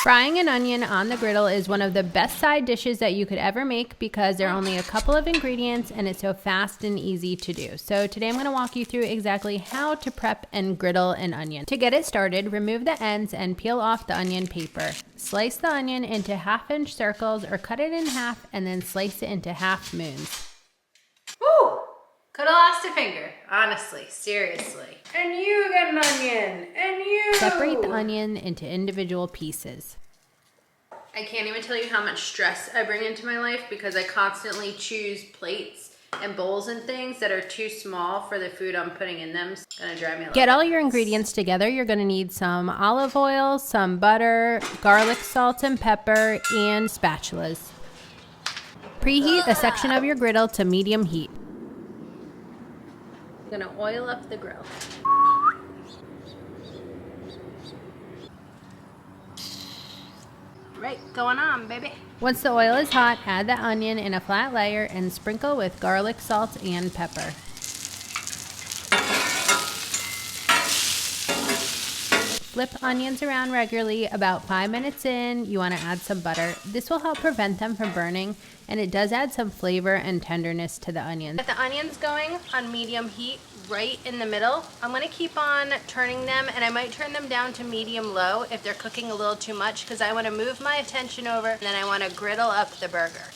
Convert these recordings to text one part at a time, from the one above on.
Frying an onion on the griddle is one of the best side dishes that you could ever make because there are only a couple of ingredients and it's so fast and easy to do. So today I'm going to walk you through exactly how to prep and griddle an onion. To get it started, remove the ends and peel off the onion paper. Slice the onion into half-inch circles or cut it in half and then slice it into half moons. Woo! Could have lost a finger, honestly, seriously. And you got an onion, and you! Separate the onion into individual pieces. I can't even tell you how much stress I bring into my life because I constantly choose plates and bowls and things that are too small for the food I'm putting in them. It's gonna drive me a little Get all your ingredients together. You're gonna need some olive oil, some butter, garlic, salt, and pepper, and spatulas. Preheat a section of your griddle to medium heat. I'm gonna oil up the grill. Right, going on, baby. Once the oil is hot, add the onion in a flat layer and sprinkle with garlic, salt, and pepper. Flip onions around regularly. About 5 minutes in, you want to add some butter. This will help prevent them from burning, and it does add some flavor and tenderness to the onions. With the onions going on medium heat right in the middle, I'm going to keep on turning them, and I might turn them down to medium low if they're cooking a little too much because I want to move my attention over and then I want to griddle up the burger.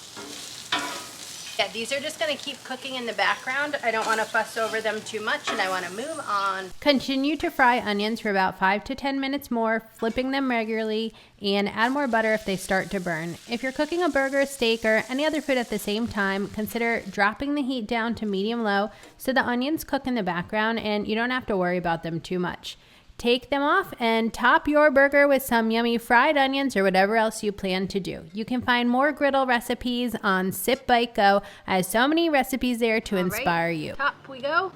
Yeah, these are just going to keep cooking in the background. I don't want to fuss over them too much and I want to move on. Continue to fry onions for about 5 to 10 minutes more, flipping them regularly, and add more butter if they start to burn. If you're cooking a burger, steak, or any other food at the same time, consider dropping the heat down to medium-low so the onions cook in the background and you don't have to worry about them too much. Take them off and top your burger with some yummy fried onions or whatever else you plan to do. You can find more griddle recipes on SipBiteGo. I have so many recipes there to inspire you. Top we go.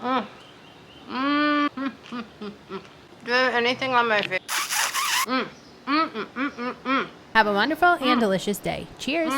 Do anything on my face. Have a wonderful and delicious day. Cheers.